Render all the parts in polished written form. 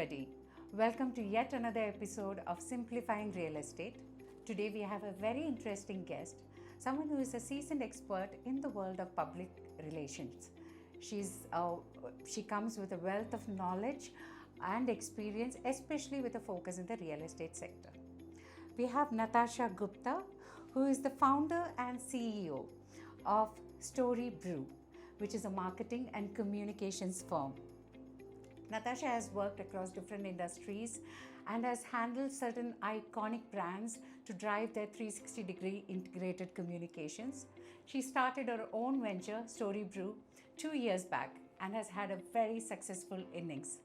everybody. Welcome to yet another episode of Simplifying Real Estate. Today we have a very interesting guest, someone who is a seasoned expert in the world of public relations. She comes with a wealth of knowledge and experience, especially with a focus in the real estate sector. We have Natasha Gupta, who is the founder and CEO of Brews, which is a marketing and communications firm. Natasha has worked across different industries and has handled certain iconic brands to drive their 360-degree integrated communications. She started her own venture, Brews, 2 years back and has had a very successful innings.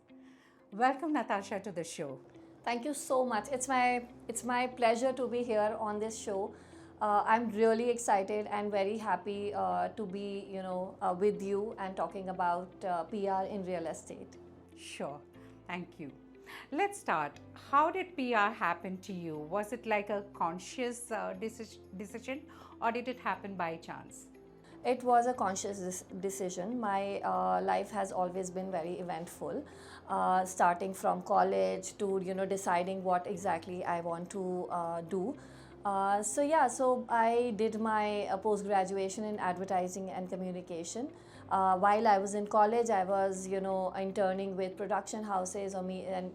Welcome, Natasha, to the show. Thank you so much. It's my pleasure to be here on this show. I'm really excited and very happy to be with you and talking about PR in real estate. Sure, thank you. Let's start. How did PR happen to you? Was it like a conscious decision, or did it happen by chance? It was a conscious decision. My life has always been very eventful, starting from college to deciding what exactly I want to do. So I did my post graduation in advertising and communication. While I was in college, I was interning with production houses and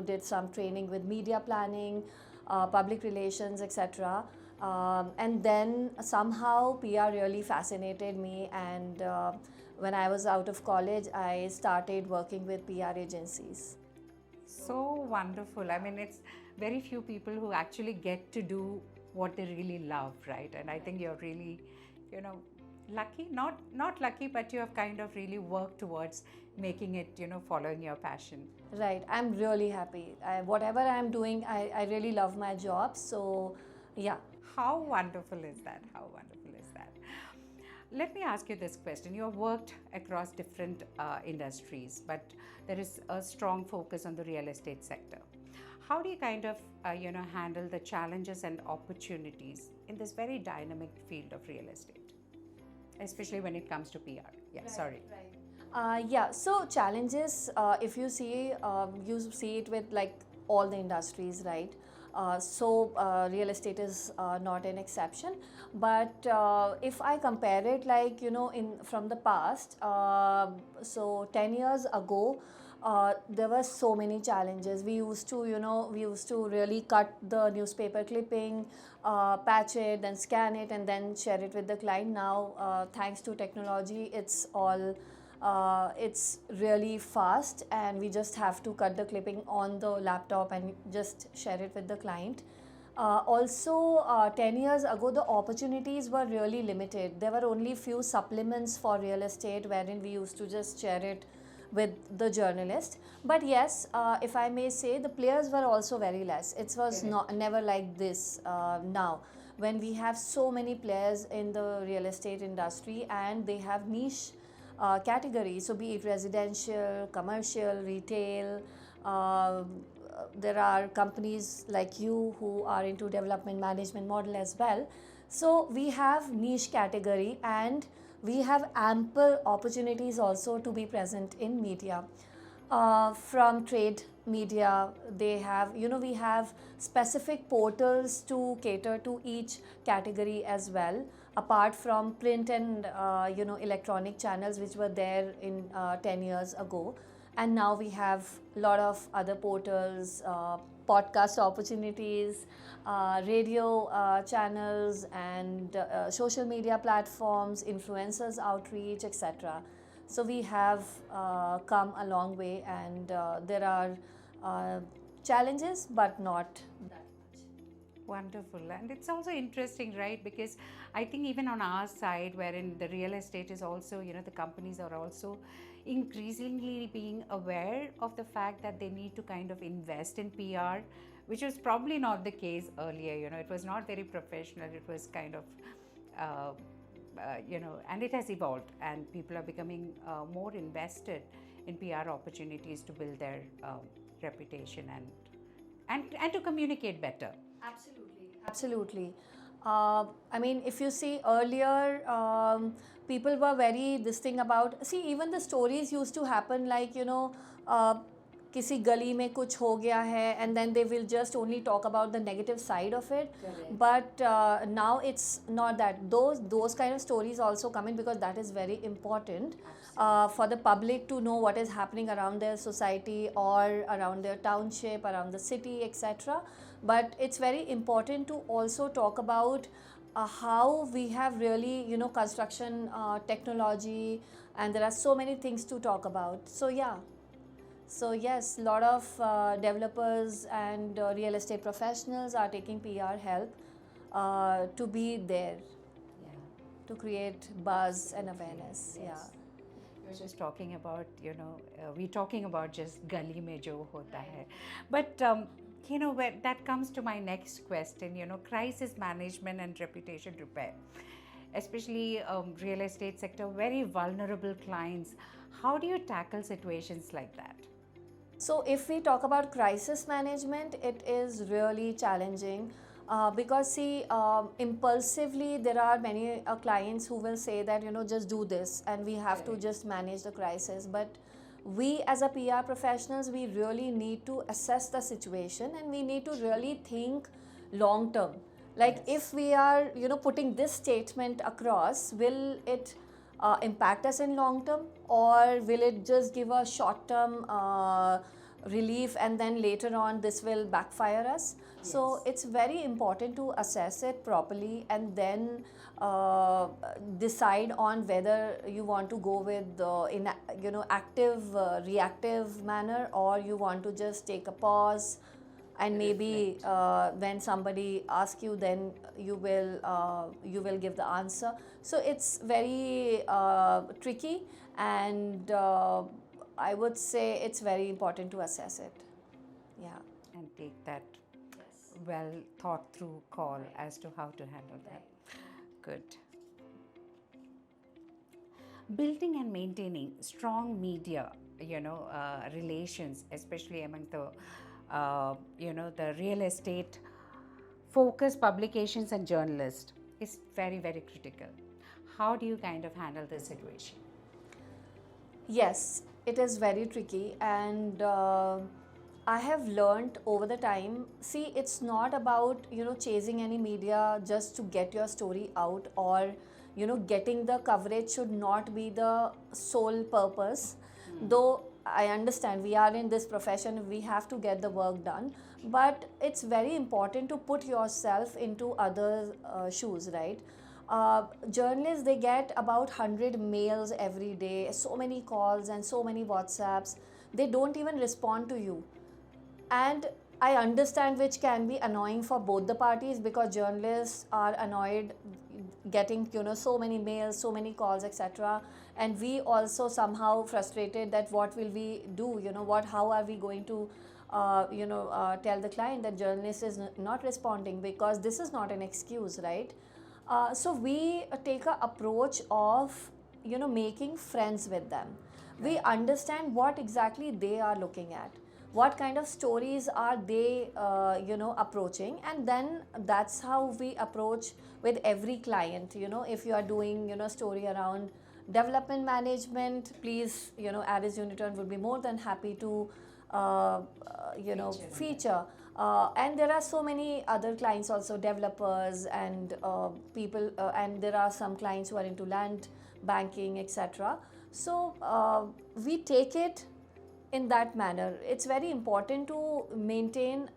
did some training with media planning, public relations, etc. And then somehow PR really fascinated me, and when I was out of college, I started working with PR agencies. So wonderful. I mean, it's very few people who actually get to do what they really love, right? And I think you're really, lucky. Not lucky, but you have kind of really worked towards making it, following your passion. Right, I'm really happy. Whatever I'm doing, I really love my job. So, yeah. How wonderful is that? How wonderful is that? Let me ask you this question. You have worked across different industries, but there is a strong focus on the real estate sector. How do you kind of, handle the challenges and opportunities in this very dynamic field of real estate, especially when it comes to PR? Yeah, right, sorry. Right. So challenges, if you see it with like all the industries, right? Real estate is not an exception. But if I compare it, like from the past, so 10 years ago, there were so many challenges. We used to really cut the newspaper clipping, patch it, then scan it, and then share it with the client. Now, thanks to technology, it's really fast, and we just have to cut the clipping on the laptop and just share it with the client. 10 years ago, the opportunities were really limited. There were only few supplements for real estate wherein we used to just share it with the journalist. But yes, if I may say, the players were also very less. It was never like this now, when we have so many players in the real estate industry and they have niche categories. So be it residential, commercial, retail. There are companies like you who are into development management model as well. So we have niche category, and we have ample opportunities also to be present in media. From trade media, we have specific portals to cater to each category as well, apart from print and electronic channels which were there in 10 years ago. And now we have a lot of other portals, podcast opportunities, radio channels, and social media platforms, influencers outreach, etc. So we have come a long way, and there are challenges, but not that much. Wonderful. And it's also interesting, right? Because I think even on our side, wherein the real estate is also, the companies are also increasingly being aware of the fact that they need to kind of invest in PR, which was probably not the case earlier. It was not very professional. It was kind of, and it has evolved, and people are becoming more invested in PR opportunities to build their reputation and to communicate better. Absolutely. I mean, if you see earlier, people were very this thing about. See, even the stories used to happen like किसी गली में कुछ हो गया है, and then they will just only talk about the negative side of it. Correct. But now it's not that. Those kind of stories also come in, because that is very important for the public to know what is happening around their society or around their township, around the city, etc. But it's very important to also talk about how we have really, construction technology, and there are so many things to talk about. So yeah, so yes, a lot of developers and real estate professionals are taking PR help to be there, Yeah. to create buzz and awareness. Yes. Yeah. You were just talking about, we're talking about just gully mein jo hota hai. But, where that comes to my next question, crisis management and reputation repair. Especially real estate sector, very vulnerable clients. How do you tackle situations like that? So, if we talk about crisis management, it is really challenging because, see, impulsively, there are many clients who will say that, just do this and we have to just manage the crisis. But we, as a PR professionals, we really need to assess the situation, and we need to really think long term. Like, if we are, putting this statement across, will it impact us in long term, or will it just give a short term relief, and then later on this will backfire us? So it's very important to assess it properly, and then decide on whether you want to go with in active reactive manner, or you want to just take a pause, and maybe when somebody asks you, then you will give the answer. So it's very tricky, and I would say it's very important to assess it. Yeah. And take that well thought through call as to how to handle that. Good. Building and maintaining strong media, relations, especially among the, the real estate focused publications and journalists, is very, very critical. How do you kind of handle this situation? Yes, it is very tricky, and I have learned over the time. See, it's not about chasing any media just to get your story out, or getting the coverage should not be the sole purpose. Though I understand we are in this profession, we have to get the work done, but it's very important to put yourself into other shoes, right? Journalists, they get about 100 mails every day, so many calls and so many WhatsApps. They don't even respond to you, and I understand, which can be annoying for both the parties, because journalists are annoyed getting so many mails, so many calls, etc., and we also somehow frustrated that what will we do, how are we going to tell the client that journalist is not responding, because this is not an excuse, right? So we take a approach of making friends with them. We understand what exactly they are looking at, what kind of stories are they approaching, and then that's how we approach with every client. If you are doing story around development management, please, Aris Uniturn would be more than happy to feature. And there are so many other clients also, developers and people, and there are some clients who are into land banking, etc. So we take it in that manner. It's very important to maintain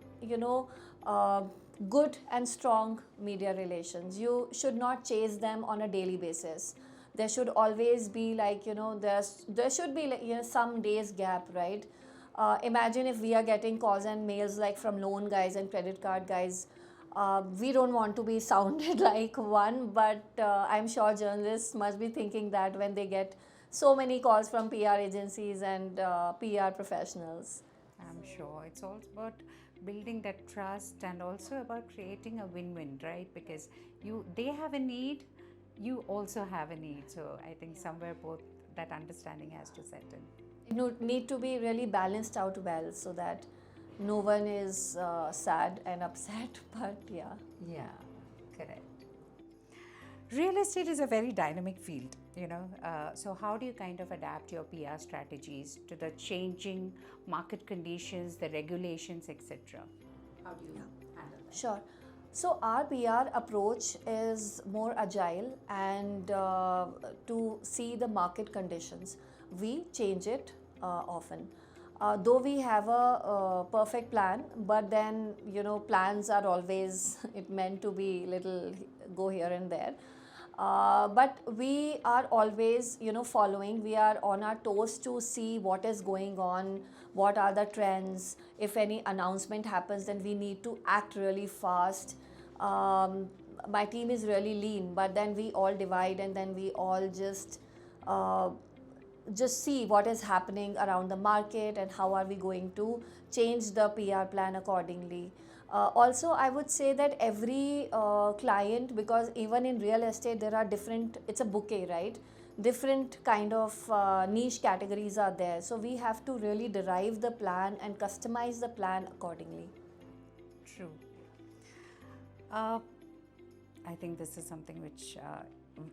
good and strong media relations. You should not chase them on a daily basis. There should always be, like, there should be, like, some days gap, right? Imagine if we are getting calls and mails like from loan guys and credit card guys. We don't want to be sounded like one, but I'm sure journalists must be thinking that when they get so many calls from PR agencies and PR professionals. I'm sure it's all about building that trust, and also about creating a win-win, right? Because they have a need, you also have a need. So I think somewhere both that understanding has to set in. You need to be really balanced out well, so that no one is sad and upset. But yeah. Yeah, correct. Real estate is a very dynamic field. So how do you kind of adapt your PR strategies to the changing market conditions, the regulations, etc.? How do you handle that? Sure. So our PR approach is more agile and to see the market conditions. We change it often. Though we have a perfect plan, but then plans are always it meant to be little go here and there. But we are always following, we are on our toes to see what is going on, what are the trends. If any announcement happens, then we need to act really fast. My team is really lean, but then we all divide and then we all uh, just see what is happening around the market and how are we going to change the PR plan accordingly. Also, I would say that every client, because even in real estate there are different, it's a bouquet, right? Different kind of niche categories are there. So we have to really derive the plan and customize the plan accordingly. True. Uh, I think this is something which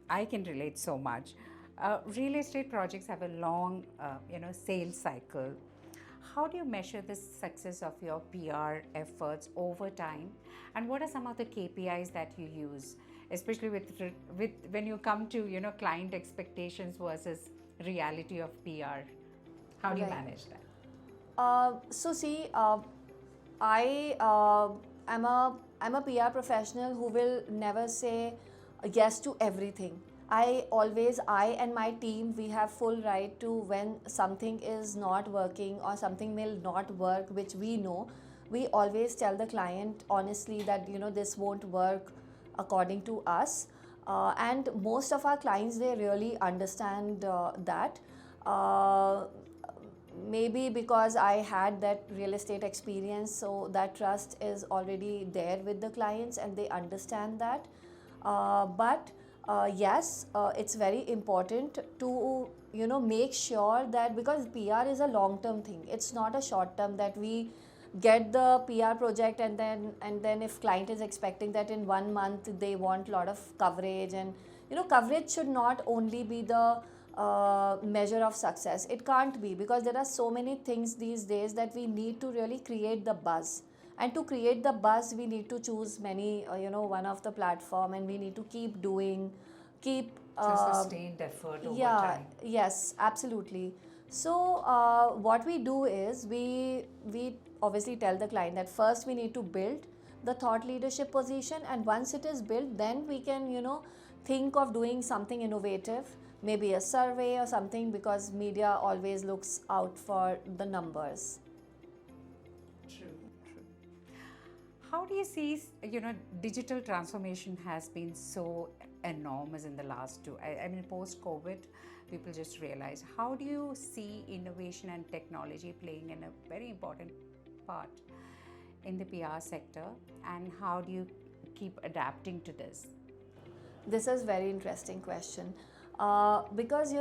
I can relate so much. Real estate projects have a long, sales cycle. How do you measure the success of your PR efforts over time, and what are some of the KPIs that you use, especially with when you come to client expectations versus reality of PR? How do you Right. manage that? So see, I I'm a PR professional who will never say yes to everything. I and my team, we have full right to, when something is not working or something will not work, which we know, we always tell the client honestly that this won't work according to us. And most of our clients, they really understand that. Uh, Maybe because I had that real estate experience, so that trust is already there with the clients and they understand that. But yes, it's very important to make sure that, because PR is a long term thing, it's not a short term that we get the PR project and then if client is expecting that in 1 month they want a lot of coverage. And coverage should not only be the measure of success. It can't be, because there are so many things these days that we need to really create the buzz. And to create the buzz, we need to choose many, one of the platform, and we need to keep doing, keep. So sustained effort over Yeah, time. yes, absolutely. So what we do is we obviously tell the client that first we need to build the thought leadership position, and once it is built, then we can think of doing something innovative, maybe a survey or something, because media always looks out for the numbers. True, true. How do you see, digital transformation has been so enormous in the last I mean, post COVID, people just realize. How do you see innovation and technology playing in a very important part in the PR sector, and how do you keep adapting to this? This is very interesting question, because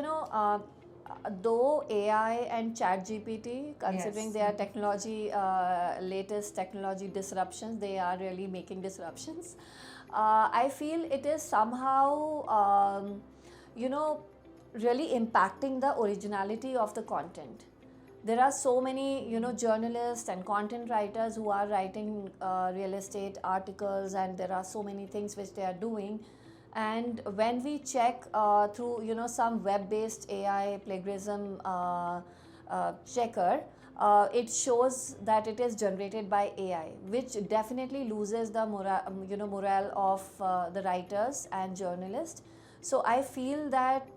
though AI and Chat GPT, considering Yes. they are technology, latest technology disruptions, they are really making disruptions. I feel it is somehow, you know, really impacting the originality of the content. There are so many journalists and content writers who are writing real estate articles, and there are so many things which they are doing. And when we check through some web based AI plagiarism checker, it shows that it is generated by AI, which definitely loses the morale of the writers and journalists. So I feel that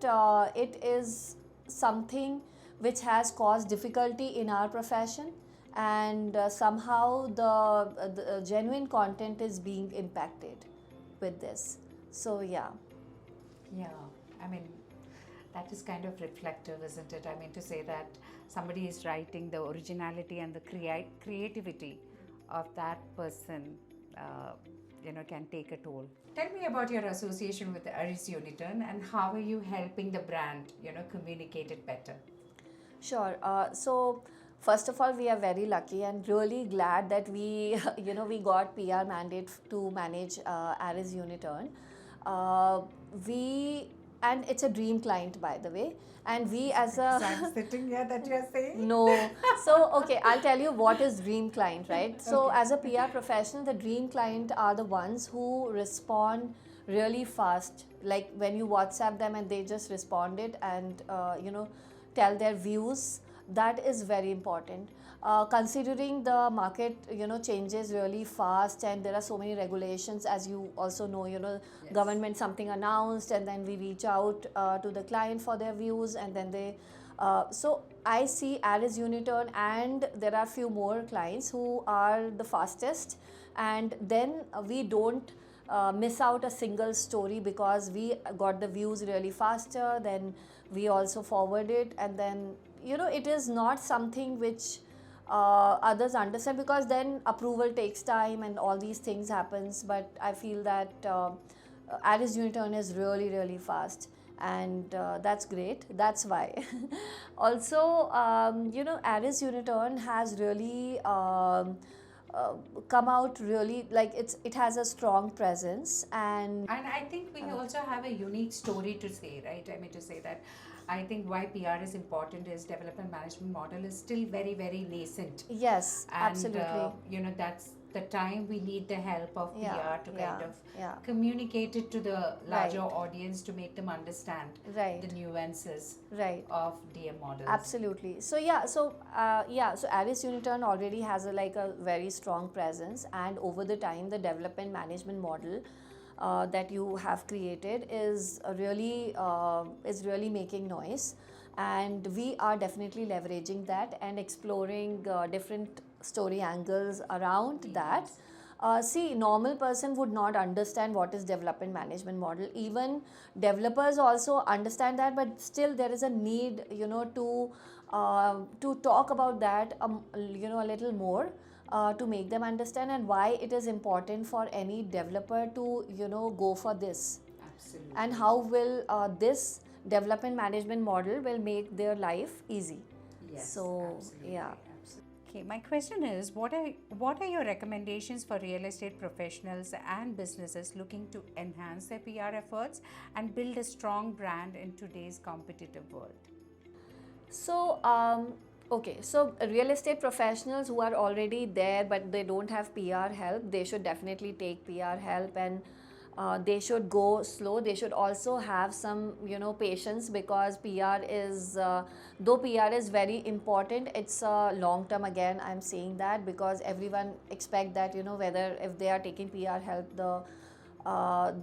it is something which has caused difficulty in our profession, and somehow the genuine content is being impacted with this. So yeah. Yeah, I mean, that is kind of reflective, isn't it? I mean, to say that somebody is writing, the originality and the creativity of that person, can take a toll. Tell me about your association with Aris Uniturn, and how are you helping the brand, communicate it better? Sure. So first of all, we are very lucky and really glad that we, we got PR mandate to manage Aris Uniturn. We and it's a dream client, by the way. And we as a So I'm sitting here that you're saying? no. So, okay, I'll tell you what is dream client, right? So, Okay. as a PR professional, the dream client are the ones who respond really fast. Like when you WhatsApp them and they just respond it and, tell their views. That is very important. Considering the market, changes really fast, and there are so many regulations, as you also know, Yes. government something announced, and then we reach out to the client for their views, and then they so I see Aris Uniturn, and there are few more clients who are the fastest, and then we don't miss out a single story because we got the views really faster. Then we also forward it, and then it is not something which others understand, because then approval takes time and all these things happens. But I feel that Aris Uniturn is really really fast, and that's great. That's why. Also, Aris Uniturn has really come out really, like it has a strong presence. And And I think we also have a unique story to say, right? I mean, to say that I think why PR is important is development management model is still very, very nascent. yes, And, absolutely. that's the time we need the help of PR Yeah, to yeah, kind of yeah. communicate it to the larger Right. audience to make them understand Right. the nuances Right. of DM models. Absolutely. So so Aris Uniturn already has a very strong presence, and over the time, the development management model that you have created is really making noise, and we are definitely leveraging that and exploring different story angles around that. Yes. See, normal person would not understand what is development management model. Even developers also understand that, but still there is a need, to talk about that, a little more, to make them understand, and why it is important for any developer to, go for this, Absolutely. and how will this development management model will make their life easy. Yes, So, absolutely, yeah. absolutely. Okay, my question is, what are your recommendations for real estate professionals and businesses looking to enhance their PR efforts and build a strong brand in today's competitive world? So, okay, so real estate professionals who are already there but they don't have PR help, they should definitely take PR help, and they should go slow. They should also have some, patience, because PR is, though PR is very important, it's long term. Again, I'm saying that because everyone expect that, whether if they are taking PR help,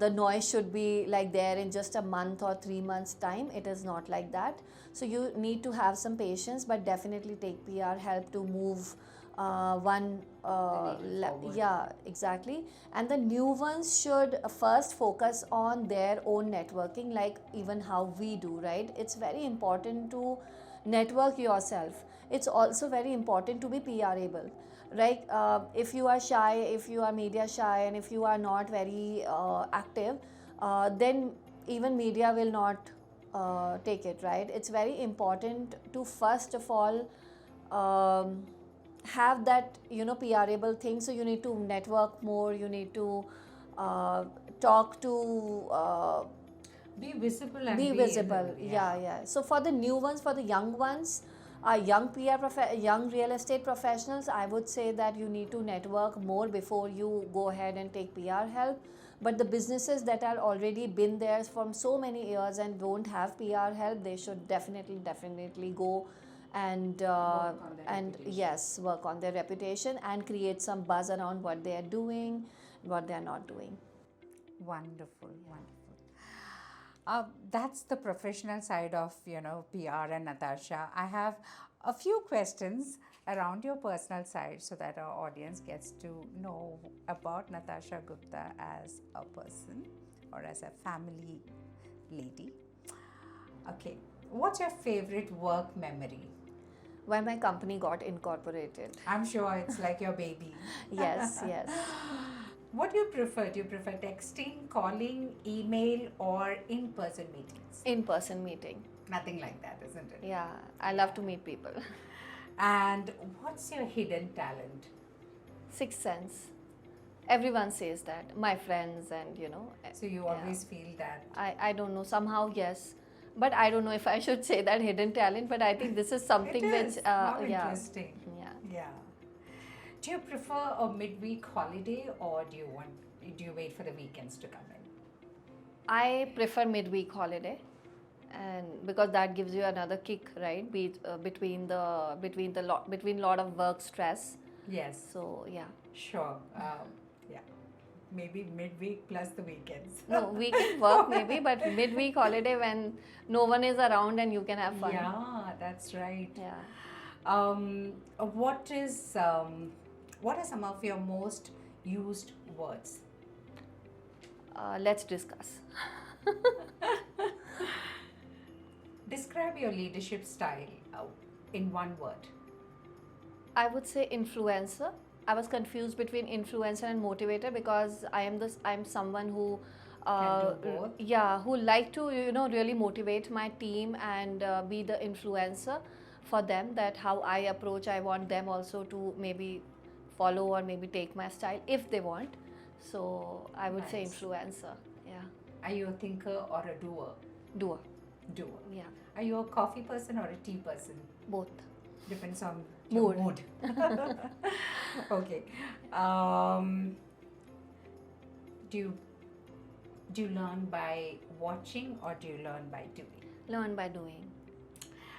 the noise should be like there in just a month or 3 months time. It is not like that. So you need to have some patience, but definitely take PR help to move one forward. yeah, exactly. And the new ones should first focus on their own networking, like even how we do, right? It's very important to network yourself. It's also very important to be PR able, right? If you are shy, if you are media shy, and if you are not very active, then even media will not take it, right? It's very important to first of all have that, PR able thing. So you need to network more, you need to talk to Be visible and be be visible. Yeah. So for the new ones, for the young ones, young real estate professionals, I would say that you need to network more before you go ahead and take PR help. But the businesses that are already been there from so many years and don't have PR help, they should definitely go and Work on their reputation. yes, work on their reputation and create some buzz around what they are doing, what they are not doing. Wonderful, wonderful. That's the professional side of PR and Natasha. I have a few questions around your personal side so that our audience gets to know about Natasha Gupta as a person or as a family lady. Okay, what's your favorite work memory? When my company got incorporated. I'm sure it's like your baby. Yes. What do you prefer? Do you prefer texting, calling, email, or in person meetings? In-person meeting. Nothing like that, isn't it? Yeah, I love to meet people. And what's your hidden talent? Sixth sense. Everyone says that, my friends, and So you yeah. always feel that. I don't know, somehow yes, but I don't know if I should say that hidden talent, but I think this is something It which is. How yeah, interesting. yeah. Yeah. Do you prefer a midweek holiday, or do you wait for the weekends to come in? I prefer midweek holiday, and because that gives you another kick, right? Between lot of work stress. Yes. So yeah, Sure. Yeah. Maybe midweek plus the weekends. no weekend work maybe, but midweek holiday when no one is around and you can have fun. Yeah, that's right. Yeah. What what are some of your most used words? Let's discuss. Describe your leadership style in one word. I would say influencer. I was confused between influencer and motivator because I'm someone who Can do both. yeah, who like to really motivate my team and be the influencer for them, that how I approach, I want them also to maybe follow or maybe take my style if they want. So I would say Nice. influencer. Yeah. Are you a thinker or a doer? Doer. Doer. Yeah. Are you a coffee person or a tea person? Both. Depends on your Mood. mood. Okay. Um, do you do you learn by watching or do you learn by doing? Learn by doing.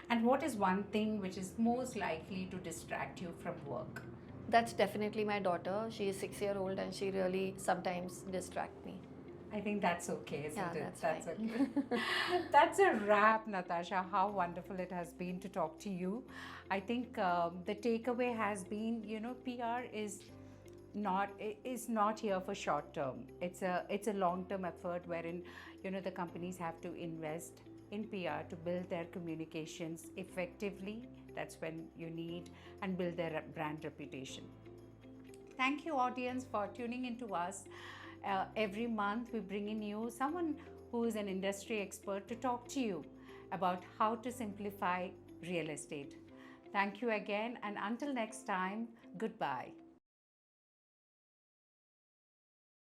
And what is one thing which is most likely to distract you from work? That's definitely my daughter. She is 6-year-old and she really sometimes distract me. I think that's okay, isn't Yeah, it? that's right. Okay. That's a wrap, Natasha. How wonderful it has been to talk to you. I think the takeaway has been, PR is not here for short term. It's a long term effort wherein the companies have to invest in PR to build their communications effectively. That's when you need and build their brand reputation. Thank you, audience, for tuning into us. Every month, we bring in you someone who is an industry expert to talk to you about how to simplify real estate. Thank you again, and until next time, goodbye.